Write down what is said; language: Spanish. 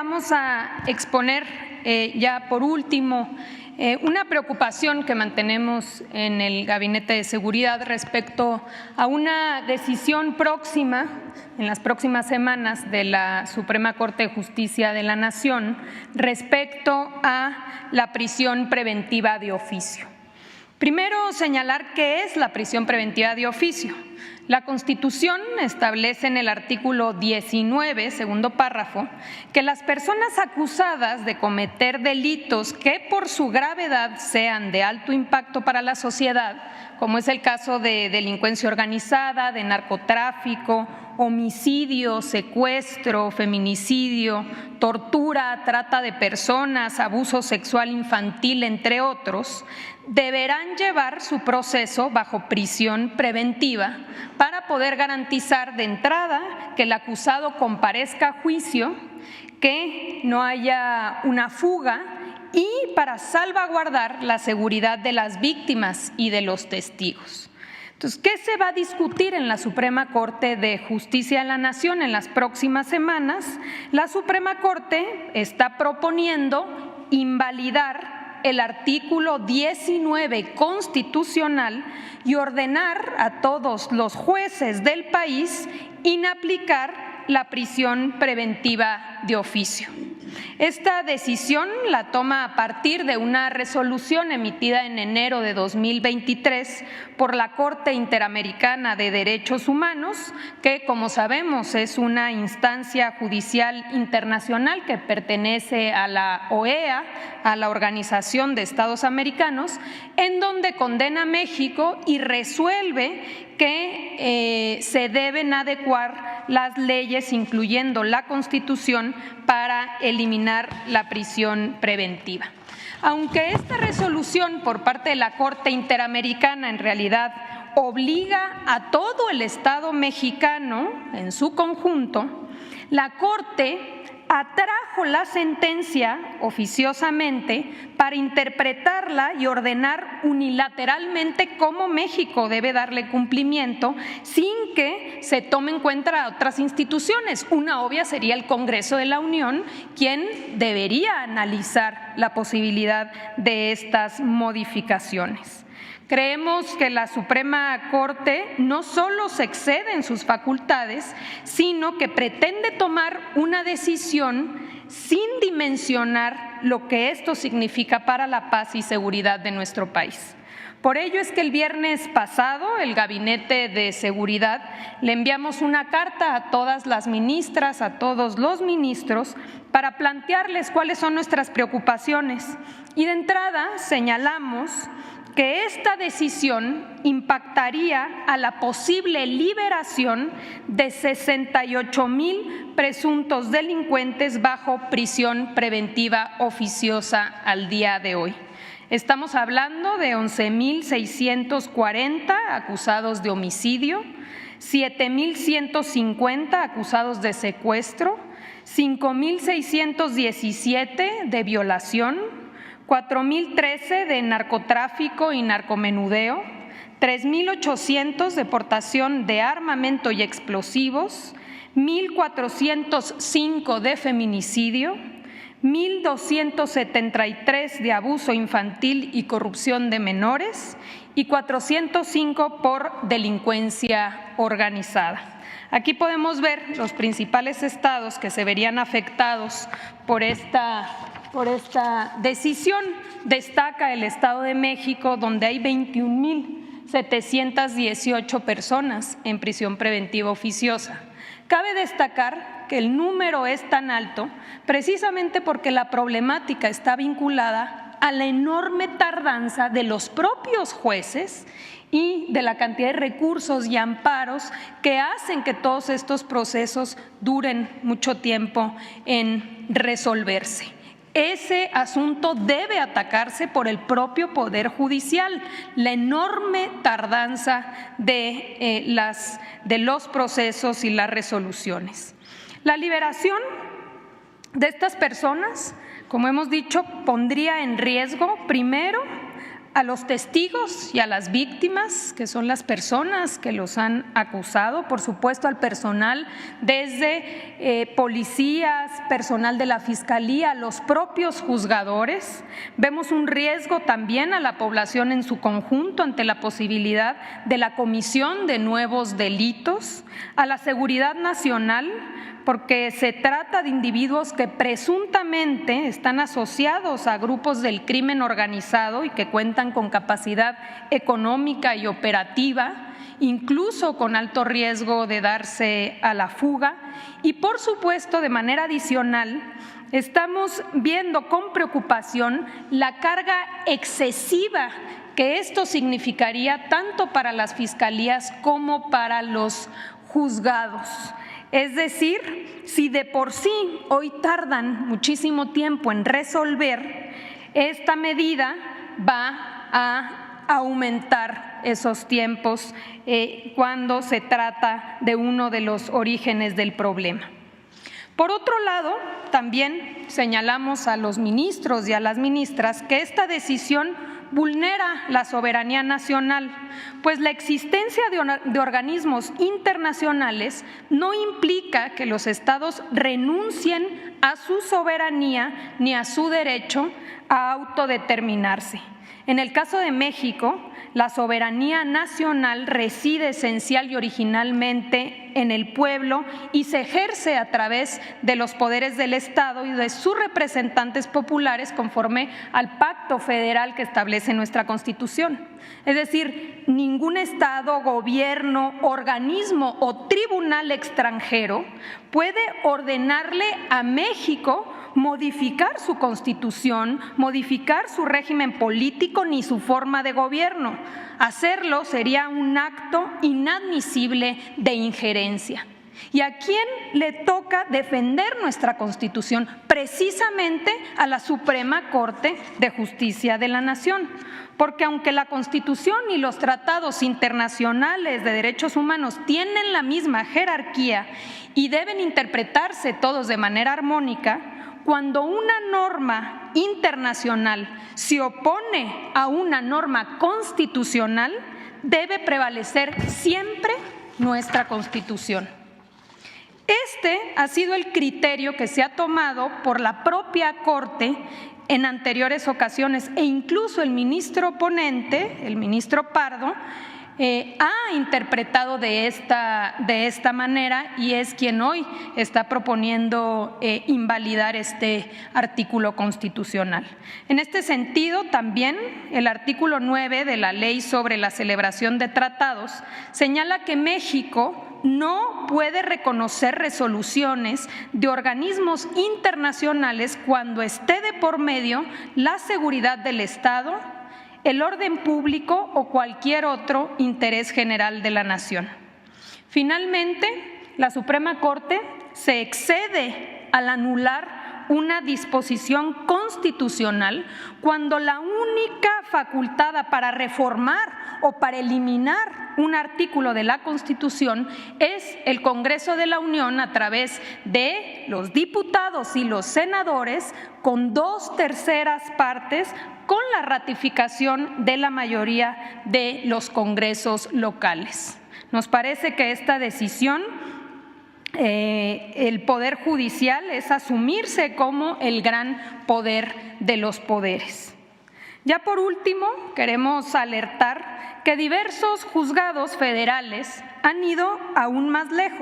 vamos a exponer ya por último una preocupación que mantenemos en el Gabinete de Seguridad respecto a una decisión próxima, en las próximas semanas, de la Suprema Corte de Justicia de la Nación respecto a la prisión preventiva de oficio. Primero, señalar qué es la prisión preventiva de oficio. La Constitución establece en el artículo 19, segundo párrafo, que las personas acusadas de cometer delitos que por su gravedad sean de alto impacto para la sociedad, como es el caso de delincuencia organizada, de narcotráfico, homicidio, secuestro, feminicidio, tortura, trata de personas, abuso sexual infantil, entre otros, deberán llevar su proceso bajo prisión preventiva para poder garantizar de entrada que el acusado comparezca a juicio, que no haya una fuga y para salvaguardar la seguridad de las víctimas y de los testigos. Entonces, ¿qué se va a discutir en la Suprema Corte de Justicia de la Nación en las próximas semanas? La Suprema Corte está proponiendo invalidar el artículo 19 constitucional y ordenar a todos los jueces del país inaplicar la prisión preventiva de oficio. Esta decisión la toma a partir de una resolución emitida en enero de 2023 por la Corte Interamericana de Derechos Humanos, que, como sabemos, es una instancia judicial internacional que pertenece a la OEA, a la Organización de Estados Americanos, en donde condena a México y resuelve que se deben adecuar las leyes, incluyendo la Constitución, para eliminar la prisión preventiva. Aunque esta resolución por parte de la Corte Interamericana en realidad obliga a todo el Estado mexicano en su conjunto, la Corte atrajo la sentencia oficiosamente para interpretarla y ordenar unilateralmente cómo México debe darle cumplimiento sin que se tome en cuenta a otras instituciones. Una obvia sería el Congreso de la Unión, quien debería analizar la posibilidad de estas modificaciones. Creemos que la Suprema Corte no solo se excede en sus facultades, sino que pretende tomar una decisión sin dimensionar lo que esto significa para la paz y seguridad de nuestro país. Por ello es que el viernes pasado el Gabinete de Seguridad le enviamos una carta a todas las ministras, a todos los ministros, para plantearles cuáles son nuestras preocupaciones. Y de entrada señalamos que esta decisión impactaría a la posible liberación de 68,000 presuntos delincuentes bajo prisión preventiva oficiosa al día de hoy. Estamos hablando de 11,640 acusados de homicidio, 7,150 acusados de secuestro, 5,617 de violación, 4,013 de narcotráfico y narcomenudeo, 3,800 de portación de armamento y explosivos, 1,405 de feminicidio, 1,273 de abuso infantil y corrupción de menores y 405 por delincuencia organizada. Aquí podemos ver los principales estados que se verían afectados por esta decisión. Destaca el Estado de México, donde hay 21,718 personas en prisión preventiva oficiosa. Cabe destacar que el número es tan alto precisamente porque la problemática está vinculada a la enorme tardanza de los propios jueces y de la cantidad de recursos y amparos que hacen que todos estos procesos duren mucho tiempo en resolverse. Ese asunto debe atacarse por el propio Poder Judicial, la enorme tardanza de los procesos y las resoluciones. La liberación de estas personas, como hemos dicho, pondría en riesgo, primero, a los testigos y a las víctimas, que son las personas que los han acusado, por supuesto al personal, desde policías, personal de la Fiscalía, los propios juzgadores. Vemos un riesgo también a la población en su conjunto ante la posibilidad de la comisión de nuevos delitos, a la seguridad nacional, porque se trata de individuos que presuntamente están asociados a grupos del crimen organizado y que cuentan con capacidad económica y operativa, incluso con alto riesgo de darse a la fuga. Y por supuesto, de manera adicional, estamos viendo con preocupación la carga excesiva que esto significaría tanto para las fiscalías como para los juzgados. Es decir, si de por sí hoy tardan muchísimo tiempo en resolver, esta medida va a aumentar esos tiempos cuando se trata de uno de los orígenes del problema. Por otro lado, también señalamos a los ministros y a las ministras que esta decisión vulnera la soberanía nacional, pues la existencia de organismos internacionales no implica que los estados renuncien a su soberanía ni a su derecho a autodeterminarse. En el caso de México, la soberanía nacional reside esencial y originalmente en el pueblo y se ejerce a través de los poderes del Estado y de sus representantes populares conforme al pacto federal que establece nuestra Constitución. Es decir, ningún Estado, gobierno, organismo o tribunal extranjero puede ordenarle a México modificar su Constitución, modificar su régimen político ni su forma de gobierno. Hacerlo sería un acto inadmisible de injerencia. ¿Y a quién le toca defender nuestra Constitución? Precisamente a la Suprema Corte de Justicia de la Nación. Porque aunque la Constitución y los tratados internacionales de derechos humanos tienen la misma jerarquía y deben interpretarse todos de manera armónica, cuando una norma internacional se opone a una norma constitucional, debe prevalecer siempre nuestra Constitución. Este ha sido el criterio que se ha tomado por la propia Corte en anteriores ocasiones e incluso el ministro ponente, el ministro Pardo, ha interpretado de esta manera y es quien hoy está proponiendo invalidar este artículo constitucional. En este sentido, también el artículo 9 de la Ley sobre la celebración de tratados señala que México no puede reconocer resoluciones de organismos internacionales cuando esté de por medio la seguridad del Estado, el orden público o cualquier otro interés general de la nación. Finalmente, la Suprema Corte se excede al anular una disposición constitucional cuando la única facultada para reformar o para eliminar un artículo de la Constitución es el Congreso de la Unión a través de los diputados y los senadores con 2/3 partes con la ratificación de la mayoría de los congresos locales. Nos parece que esta decisión el Poder Judicial es asumirse como el gran poder de los poderes. Ya por último, queremos alertar que diversos juzgados federales han ido aún más lejos.